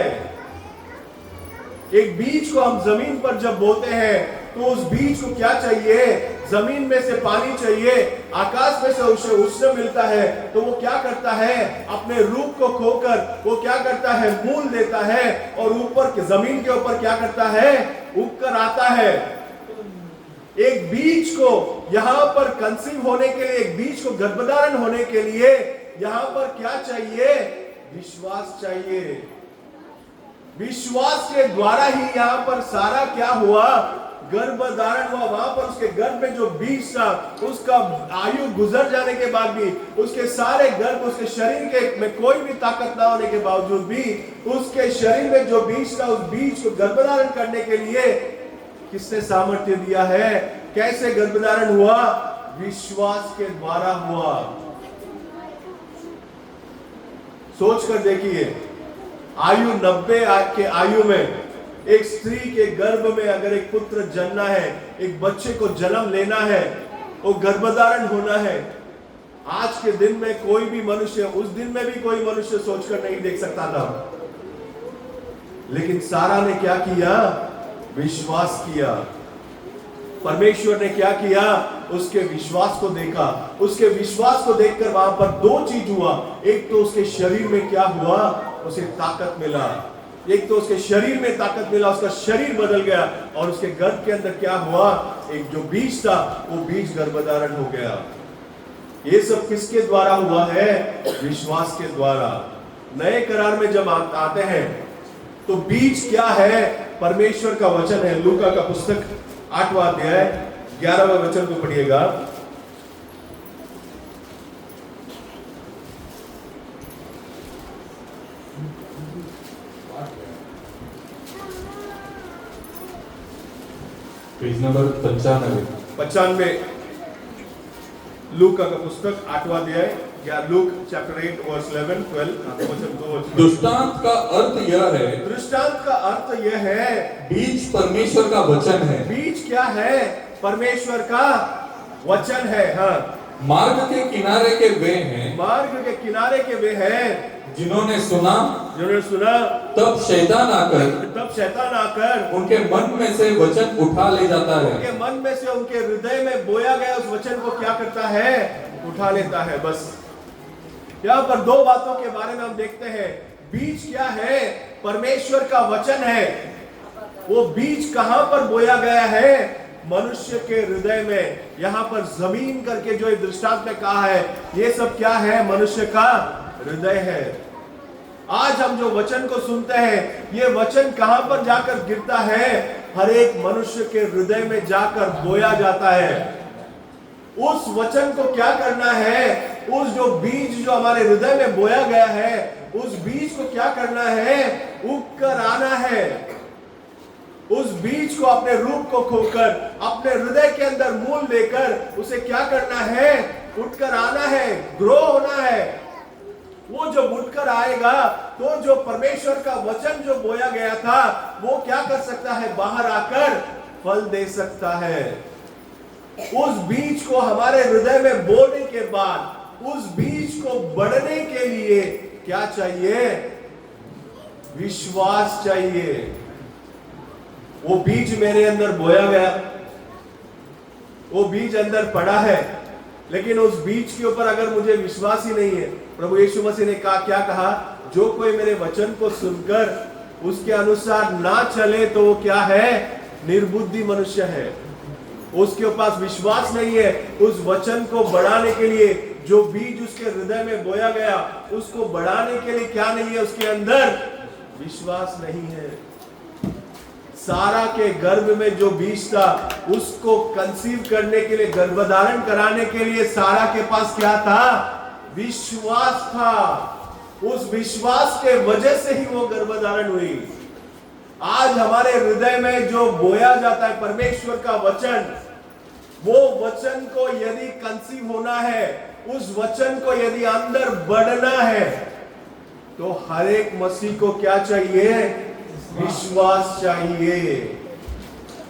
एक बीज को हम जमीन पर जब बोते हैं तो उस बीज को क्या चाहिए, जमीन में से पानी चाहिए, आकाश में से उसे उष्ण मिलता है, तो वो क्या करता है, अपने रूप को खोकर वो क्या करता है, मूल देता है और ऊपर के जमीन के ऊपर क्या करता है, उगकर आता है। एक बीज को यहां पर कंसीव होने के लिए, एक बीज को गर्भधारण होने के लिए यहां पर क्या चाहिए, विश्वास चाहिए। विश्वास के द्वारा ही यहां पर सारा क्या हुआ, गर्भधारण हुआ। वहां पर उसके गर्भ में जो बीज था, उसका आयु गुजर जाने के बाद भी, उसके सारे गर्भ, उसके शरीर के में कोई भी ताकत ना होने के बावजूद भी, उसके शरीर में जो बीज था, उस बीज को गर्भधारण करने के लिए किसने सामर्थ्य दिया है, कैसे गर्भधारण हुआ, विश्वास के द्वारा हुआ। सोच कर देखिए, आयु 90 के आयु में एक स्त्री के गर्भ में अगर एक पुत्र जन्ना है, एक बच्चे को जन्म लेना है, वो गर्भधारण होना है, आज के दिन में कोई भी मनुष्य, उस दिन में भी कोई मनुष्य सोचकर नहीं देख सकता था। लेकिन सारा ने क्या किया, विश्वास किया। परमेश्वर ने क्या किया, उसके विश्वास को देखा। उसके विश्वास को देखकर वहां पर दो चीज हुआ, एक तो उसके शरीर में क्या हुआ, उसे ताकत मिला। एक तो उसके शरीर में ताकत मिला, उसका शरीर बदल गया, और उसके गर्भ के अंदर क्या हुआ, एक जो बीज था वो बीज गर्भधारण हो गया। ये सब किसके द्वारा हुआ है, विश्वास के द्वारा। नए करार में जब आते हैं तो बीज क्या है, परमेश्वर का वचन है। लूका का पुस्तक 8वां अध्याय 11वां वचन को पढ़िएगा। Page number 95। लूका का पुस्तक 8वां अध्याय, या लूक चैप्टर 8 वर्स 11 12। दृष्टांत का अर्थ यह है, दृष्टांत का अर्थ यह है, बीज परमेश्वर का वचन है। बीज क्या है, परमेश्वर का वचन है। हाँ, मार्ग के किनारे के वे हैं, मार्ग के किनारे के वे हैं, जिन्होंने सुना तब शैतान आकर उनके मन में से वचन उठा ले जाता है। उनके मन में से, उनके हृदय में बोया गया उस वचन को क्या करता है, उठा लेता है। बस यहाँ पर दो बातों के बारे में हम देखते हैं। बीज क्या है, परमेश्वर का वचन है। वो बीज कहां पर बोया गया है, मनुष्य के हृदय में। यहां पर जमीन करके जो दृष्टांत में कहा है, ये सब क्या है, मनुष्य का हृदय है। आज हम जो वचन को सुनते हैं, ये वचन कहां पर जाकर गिरता है, हर एक मनुष्य के हृदय में जाकर बोया जाता है। उस वचन को क्या करना है, उस जो बीज जो हमारे हृदय में बोया गया है, उस बीज को क्या करना है, उग कर आना है। उस बीज को अपने रूप को खोकर, अपने हृदय के अंदर मूल लेकर, उसे क्या करना है, उठकर आना है, ग्रो होना है। वो जब उठकर आएगा तो जो परमेश्वर का वचन जो बोया गया था वो क्या कर सकता है, बाहर आकर फल दे सकता है। उस बीज को हमारे हृदय में बोने के बाद उस बीज को बढ़ने के लिए क्या चाहिए, विश्वास चाहिए। वो बीज मेरे अंदर बोया गया, वो बीज अंदर पड़ा है, लेकिन उस बीज के ऊपर अगर मुझे विश्वास ही नहीं है, प्रभु यीशु मसीह ने क्या कहा, जो कोई मेरे वचन को सुनकर उसके अनुसार ना चले तो वो क्या है, निर्बुद्धि मनुष्य है। उसके पास विश्वास नहीं है उस वचन को बढ़ाने के लिए। जो बीज उसके हृदय में बोया गया उसको बढ़ाने के लिए क्या नहीं है, उसके अंदर विश्वास नहीं है। सारा के गर्भ में जो बीज था उसको कंसीव करने के लिए, गर्भधारण कराने के लिए सारा के पास क्या था, विश्वास था। उस विश्वास के वजह से ही वो गर्भधारण हुई। आज हमारे हृदय में जो बोया जाता है परमेश्वर का वचन, वो वचन को यदि कंसीव होना है, उस वचन को यदि अंदर बढ़ना है, तो हर एक मसीह को क्या चाहिए, विश्वास चाहिए।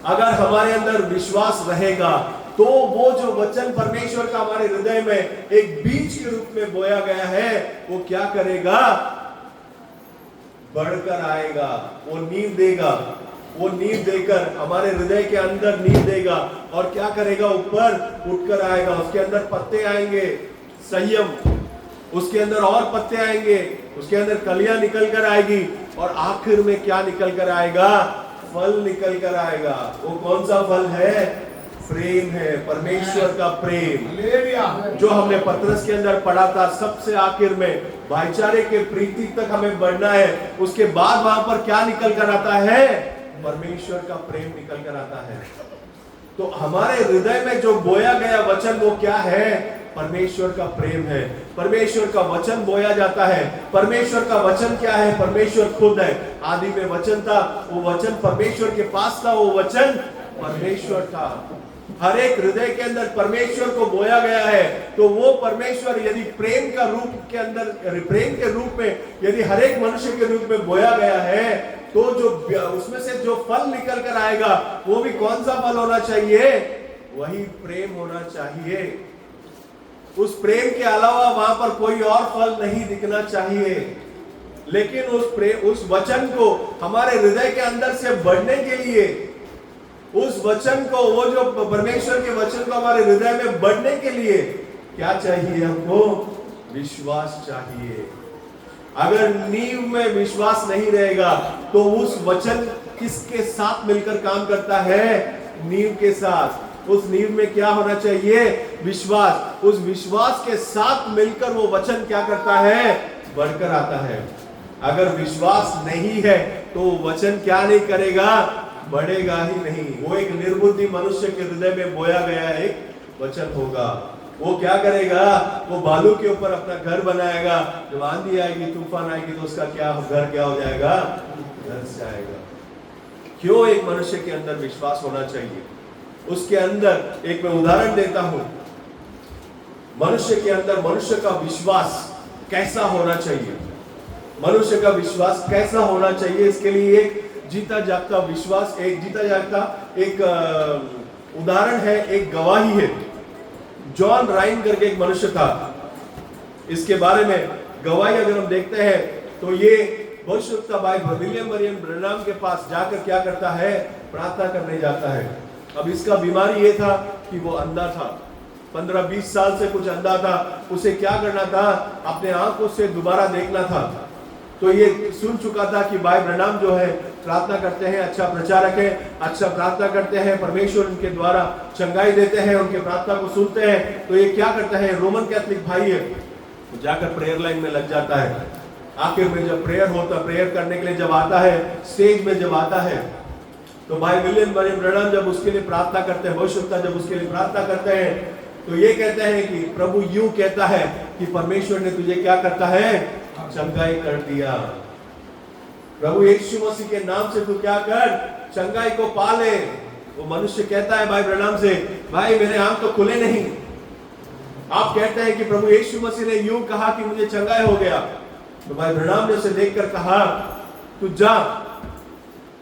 अगर हमारे अंदर विश्वास रहेगा तो वो जो वचन परमेश्वर का हमारे हृदय में एक बीज के रूप में बोया गया है, वो क्या करेगा, बढ़कर आएगा। वो नींव देगा, वो नींव देकर हमारे हृदय के अंदर नींव देगा और क्या करेगा, ऊपर उठकर आएगा। उसके अंदर पत्ते आएंगे, संयम, उसके अंदर और पत्ते आएंगे, उसके अंदर कलियां निकल कर आएगी और आखिर में क्या निकल कर आएगा, फल निकल कर आएगा। वो कौन सा फल है, प्रेम है, परमेश्वर का प्रेम जो हमने पतरस के अंदर पढ़ा था। सबसे आखिर में भाईचारे के प्रीति तक हमें बढ़ना है, उसके बाद वहां पर क्या निकल कर आता है, परमेश्वर का प्रेम निकल कर आता है। तो हमारे हृदय में जो बोया गया वचन वो क्या है, परमेश्वर का प्रेम है। परमेश्वर का वचन बोया जाता है। परमेश्वर का वचन क्या है, परमेश्वर खुद है। आदि में वचन था, वो वचन परमेश्वर के पास था, वो वचन परमेश्वर था। हर एक हृदय के अंदर परमेश्वर को बोया गया है, तो वो परमेश्वर यदि प्रेम का रूप के अंदर, प्रेम के रूप में यदि हर एक मनुष्य के रूप में बोया गया है, तो जो उसमें से जो फल निकल कर आएगा वो भी कौन सा फल होना चाहिए, वही प्रेम होना चाहिए। उस प्रेम के अलावा वहां पर कोई और फल नहीं दिखना चाहिए। लेकिन उस वचन को हमारे हृदय के अंदर से बढ़ने के लिए, उस वचन को, वो जो परमेश्वर के वचन को हमारे हृदय में बढ़ने के लिए क्या चाहिए, हमको विश्वास चाहिए। अगर नींव में विश्वास नहीं रहेगा तो उस वचन किसके साथ मिलकर काम करता है, नींव के साथ। उस नींव में क्या होना चाहिए, विश्वास। उस विश्वास के साथ मिलकर वो वचन क्या करता है, बढ़कर आता है। अगर विश्वास नहीं है तो वचन क्या नहीं करेगा, बढ़ेगा ही नहीं। वो एक निर्बुद्धि मनुष्य के हृदय में बोया गया एक वचन होगा। वो क्या करेगा, वो बालू के ऊपर अपना घर बनाएगा। जब आंधी आएगी, तूफान आएगी, तो उसका क्या घर क्या हो जाएगा, धंस जाएगा। क्यों एक मनुष्य के अंदर विश्वास होना चाहिए। उसके अंदर एक मैं उदाहरण देता हूं, मनुष्य के अंदर मनुष्य का विश्वास कैसा होना चाहिए। मनुष्य का विश्वास कैसा होना चाहिए, इसके लिए एक जीता जागता विश्वास, एक जीता जागता एक उदाहरण है, एक गवाही है। जॉन राइन करके एक मनुष्य था। इसके बारे में गवाही अगर हम देखते हैं तो ये भविष्यवक्ता भाई विलियम मरियम ब्रैनम के पास जाकर क्या करता है, प्रार्थना करने जाता है। अब इसका बीमारी ये था कि वो अंधा था, 15-20 साल से कुछ अंधा था। उसे क्या करना था, अपने आंखों से दोबारा देखना था। तो ये सुन चुका था कि भाई ब्रैनम जो है प्रार्थना करते हैं, अच्छा प्रचारक है, अच्छा प्रार्थना करते हैं, परमेश्वर उनके द्वारा चंगाई देते हैं, उनके प्रार्थना को सुनते हैं। तो ये क्या करता है, रोमन कैथोलिक भाई है, तो जाकर प्रेयर लाइन में लग जाता है। आखिर में जब प्रेयर होता, प्रेयर करने के लिए जब आता है, स्टेज में जब आता है, तो भाई विलियम मरियम ब्रैनम जब उसके लिए प्रार्थना करते हैं, भविष्यवक्ता जब उसके लिए प्रार्थना करते हैं, तो ये कहते हैं कि प्रभु यूं कहता है कि परमेश्वर ने तुझे क्या करता है, चंगाई कर दिया। प्रभु यीशु मसीह के नाम से तू क्या कर, चंगाई को पा ले। वो मनुष्य कहता है भाई ब्रैनम से, भाई मेरे आंख तो खुले नहीं, आप कहते हैं कि प्रभु यीशु मसीह ने यूं कहा कि मुझे चंगाई हो गया, तो भाई ब्रनाम ने उसे देखकर कहा, तू जा,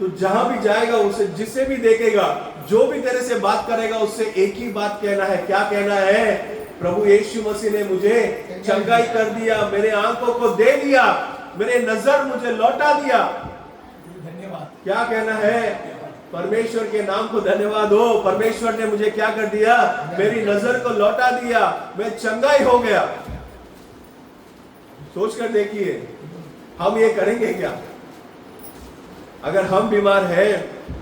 तू जहां भी जाएगा उसे जिसे भी देखेगा, जो भी तेरे से बात करेगा उससे एक ही बात कहना है। क्या कहना है? प्रभु यीशु मसीह ने मुझे चंगाई कर दिया, मेरे आंखों को दे दिया, मेरे नजर मुझे लौटा दिया। धन्यवाद। क्या कहना है? परमेश्वर के नाम को धन्यवाद हो, परमेश्वर ने मुझे क्या कर दिया? मेरी नजर को लौटा दिया, मैं चंगाई हो गया। सोच कर देखिए, हम ये करेंगे क्या? अगर हम बीमार हैं,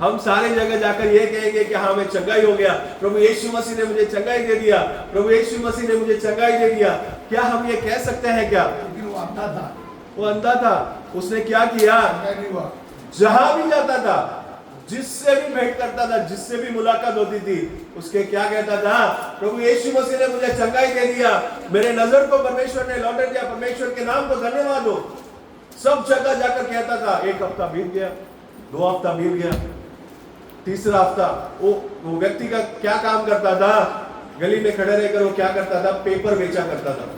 हम सारे जगह जाकर ये कहेंगे कि हाँ मैं चंगाई हो गया, प्रभु यीशु मसीह ने मुझे चंगाई दे दिया, प्रभु यीशु मसीह ने मुझे चंगाई दे दिया। क्या हम ये कह सकते हैं क्या? लेकिन वो अंधा था, वो अंधा था, उसने क्या किया? नहीं हुआ। जहां भी जाता था, जिससे भी भेंट करता था, जिससे भी मुलाकात होती थी, उसके क्या कहता था? प्रभु यीशु मसीह ने मुझे चंगाई दे दिया, मेरे नजर को परमेश्वर ने लौटा दिया, परमेश्वर के नाम को धन्यवाद हो। सब जगह जाकर कहता था। एक हफ्ता बीत गया, 2 हफ्ता बीत गया, तीसरा हफ्ता वो व्यक्ति का क्या काम करता था? गली में खड़े रहकर वो क्या करता था? पेपर बेचा करता था।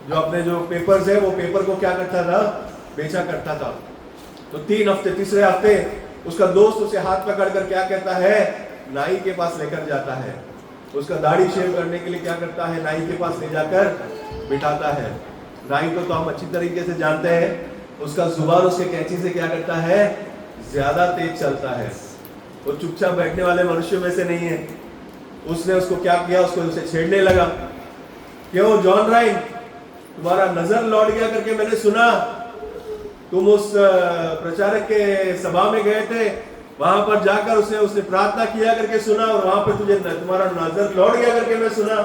जो अपने जो पेपर्स है, वो पेपर को क्या करता था? बेचा करता था। तो 3 हफ्ते, तीसरे हफ्ते उसका दोस्त उसे हाथ पकड़कर क्या कहता है? नाई के पास लेकर जाता है। उसका दाढ़ी शेव करने के लिए क्या करता है? नाई के पास ले जाकर बिठाता है। नाई को तो हम अच्छी तरीके से जानते हैं, उसका जुबान उसके कैंची से क्या करता है? ज्यादा तेज चलता है। वो चुपचाप बैठने वाले मनुष्यों में से नहीं है। उसने उसको क्या किया? उसको उसे छेड़ने लगा। क्यों जॉन राइन, तुम्हारा नजर लौट गया करके मैंने सुना। तुम उस प्रचारक के सभा में गए थे, वहां पर जाकर उसने प्रार्थना किया करके सुना, और वहां पर तुझे तुम्हारा नजर लौट गया करके मैं सुना।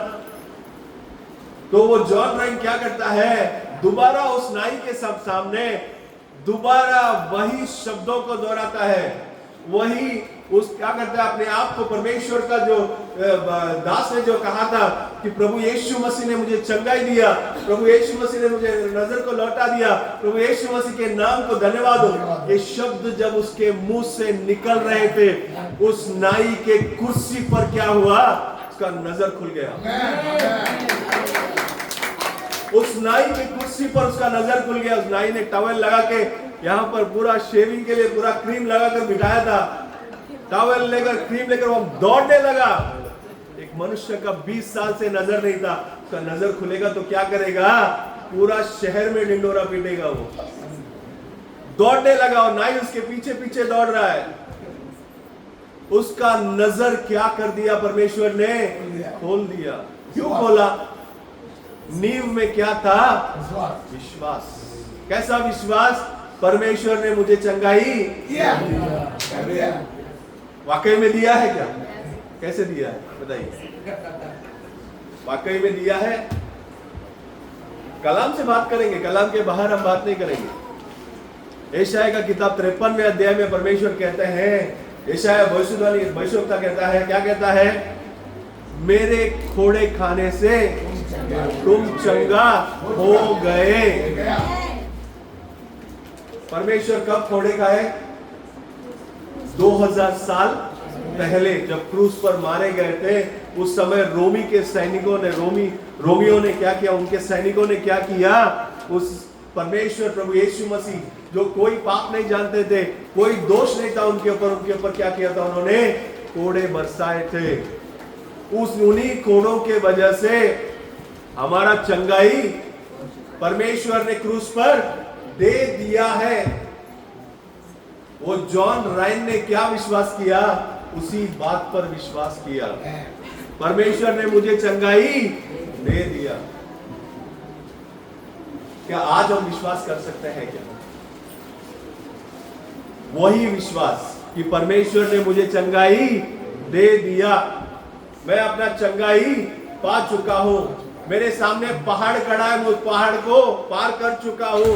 तो वो जॉन राइन क्या करता है? दोबारा उस नाई के सामने दोबारा वही शब्दों को दोहराता है, वही उस क्या करता है? अपने आप को परमेश्वर का जो दास ने जो कहा था कि प्रभु यीशु मसीह ने मुझे चंगाई दिया, प्रभु यीशु मसीह ने मुझे नजर को लौटा दिया, प्रभु यीशु मसीह के नाम को धन्यवाद हो। ये शब्द जब उसके मुंह से निकल रहे थे, उस नाई के कुर्सी पर क्या हुआ? उसका नजर खुल गया। उस नाई की कुर्सी पर उसका नजर खुल गया। उस नाई ने टॉवेल लगा के यहाँ पर पूरा शेविंग के लिए पूरा क्रीम लगाकर बिठाया था। टॉवेल लेकर, क्रीम लेकर वो दौड़ने लगा। एक मनुष्य का 20 साल से नजर नहीं था, उसका नजर खुलेगा तो क्या करेगा? पूरा शहर में ढिंडोरा पीटेगा। वो दौड़ने लगा और नाई उसके पीछे पीछे दौड़ रहा है। उसका नजर क्या कर दिया? परमेश्वर ने खोल दिया। क्यों खोला? नींव में क्या था? विश्वास। कैसा विश्वास? परमेश्वर ने मुझे चंगाई वाकई में दिया है क्या? कैसे दिया है बताइए? वाकई में दिया है। कलाम से बात करेंगे, कलाम के बाहर हम बात नहीं करेंगे। यशायाह का किताब 53वें अध्याय में परमेश्वर कहते हैं, यशायाह भविष्यवक्ता कहता है, क्या कहता है? मेरे खोड़े खाने से तुम चंगा हो गए। परमेश्वर कब खोड़े खाए? 2000 साल पहले जब क्रूस पर मारे गए थे। उस समय रोमी के सैनिकों ने, रोमियों ने क्या किया? उनके सैनिकों ने क्या किया? उस परमेश्वर प्रभु यीशु मसीह जो कोई पाप नहीं जानते थे, कोई दोष नहीं था उनके ऊपर क्या किया था? उन्होंने कोड़े बरसाए थे। उन्हीं कोड़ों के वजह से हमारा चंगाई परमेश्वर ने क्रूस पर दे दिया है। वो जॉन राइन ने क्या विश्वास किया? उसी बात पर विश्वास किया। परमेश्वर ने मुझे चंगाई दे दिया। क्या आज हम विश्वास कर सकते हैं क्या? वही विश्वास कि परमेश्वर ने मुझे चंगाई दे दिया, मैं अपना चंगाई पा चुका हूं। मेरे सामने पहाड़ खड़ा है, मैं उस पहाड़ को पार कर चुका हूं।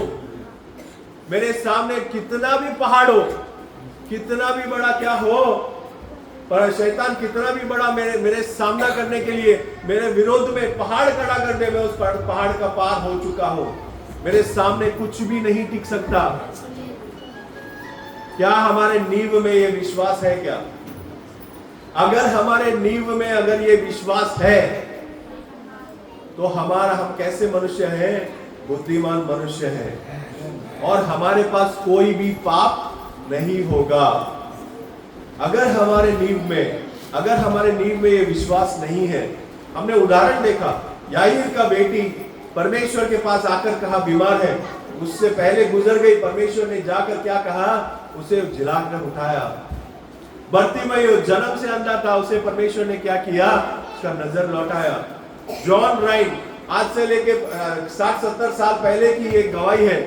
मेरे सामने कितना भी पहाड़ हो, कितना भी बड़ा क्या हो, पर शैतान कितना भी बड़ा मेरे सामना करने के लिए मेरे विरोध में पहाड़ खड़ा कर दे, मैं उस पहाड़ का पार हो चुका हूं। मेरे सामने कुछ भी नहीं टिक सकता। क्या हमारे नींव में यह विश्वास है क्या? अगर हमारे नींव में अगर ये विश्वास है तो हम कैसे मनुष्य हैं? बुद्धिमान मनुष्य हैं और हमारे पास कोई भी पाप नहीं होगा। अगर हमारे नींव में ये विश्वास नहीं है। हमने उदाहरण देखा, याईर का बेटी परमेश्वर के पास आकर कहा बीमार है, उससे पहले गुजर गई, परमेश्वर ने जाकर क्या कहा? उसे जिलाकर उठाया। बर्तिमई जन्म से अंधा था, उसे परमेश्वर ने क्या किया? उसका नजर लौटाया। जॉन राइन आज से लेके 60-70 साल पहले की एक गवाही है,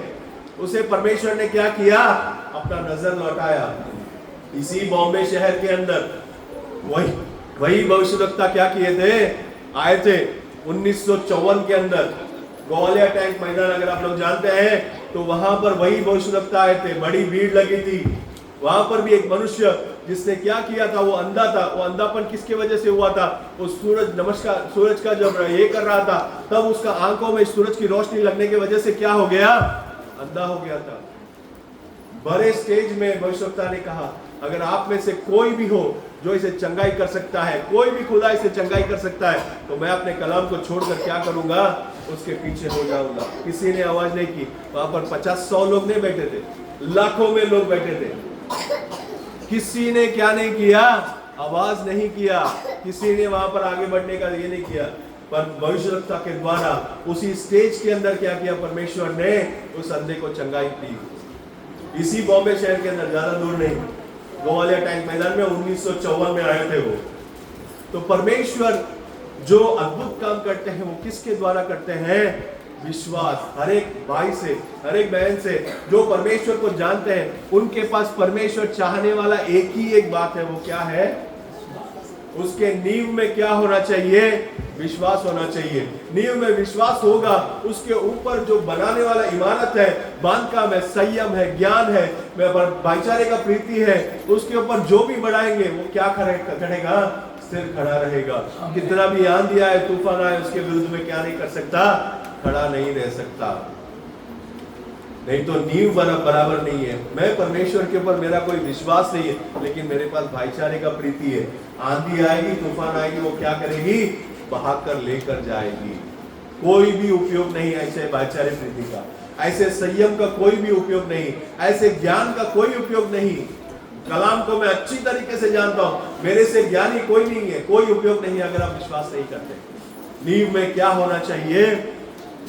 उसे परमेश्वर ने क्या किया? अपना नजर लौटाया। इसी बॉम्बे शहर के अंदर वही भविष्यवक्ता क्या किए थे? आए थे 1954 के अंदर ग्वालियर टैंक मैदान, अगर आप लोग जानते हैं तो वहां पर वही भविष्यवक्ता आए थे। बड़ी भीड़ लगी थी। वहां पर भी एक मनुष्य जिसने क्या किया था, वो अंधा था। वो अंधापन किसके वजह से हुआ था? वो सूरज का जब ये कर रहा था, तब उसका आंखों में सूरज की रोशनी लगने की वजह से क्या हो गया? अंधा हो गया था। बड़े स्टेज में भविष्यवक्ता ने कहा, अगर आप में से कोई भी हो जो इसे चंगाई कर सकता है, कोई भी खुदा इसे चंगाई कर सकता है, तो मैं अपने कलाम को छोड़कर क्या करूंगा? उसके पीछे हो जाऊंगा। किसी ने आवाज नहीं की। वहां पर 50-100 लोग नहीं बैठे थे, लाखों में लोग बैठे थे। किसी ने क्या नहीं किया? आवाज नहीं किया। किसी ने वहां पर आगे बढ़ने का ये नहीं किया। पर भविष्यवक्ता के द्वारा उसी स्टेज के अंदर क्या किया? परमेश्वर ने उस अंधे को चंगाई दी। इसी बॉम्बे शहर के अंदर, ज्यादा दूर नहीं, ग्वालियर टैंक मैदान में 1954 में आए थे वो। तो परमेश्वर जो अद्भुत काम करते हैं वो किसके द्वारा करते हैं? विश्वास। हर एक भाई से, हर एक बहन से जो परमेश्वर को जानते हैं, उनके पास परमेश्वर चाहने वाला एक बात है। वो क्या है? उसके नींव में क्या होना चाहिए? विश्वास होना चाहिए। नींव में विश्वास होगा, उसके ऊपर जो बनाने वाला इमारत है, बांधकाम है, संयम है, ज्ञान है, भाईचारे का प्रीति है, उसके ऊपर जो भी बढ़ाएंगे वो क्या करेगा? स्थिर खड़ा रहेगा। कितना भी आंधी आए, तूफान आए, उसके विरुद्ध में क्या नहीं कर सकता? खड़ा नहीं रह सकता। नहीं तो नींव बराबर नहीं है। मैं परमेश्वर के ऊपर मेरा कोई विश्वास नहीं है, लेकिन मेरे पास भाईचारे का प्रीति है। आंधी आएगी, तूफान आएगी, वो क्या करेगी? बहाकर लेकर जाएगी। कोई भी उपयोग नहीं ऐसे भाईचारे प्रीति का, ऐसे संयम का कोई भी उपयोग नहीं, ऐसे ज्ञान का कोई उपयोग नहीं। कलाम को मैं अच्छी तरीके से जानता हूं, मेरे से ज्ञानी कोई नहीं है, कोई उपयोग नहीं अगर आप विश्वास नहीं करते। नींव में क्या होना चाहिए?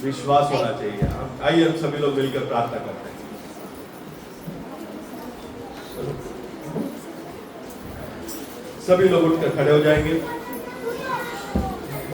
विश्वास होना चाहिए। आइए हम सभी लोग मिलकर प्रार्थना करते हैं। सभी लोग उठकर खड़े हो जाएंगे।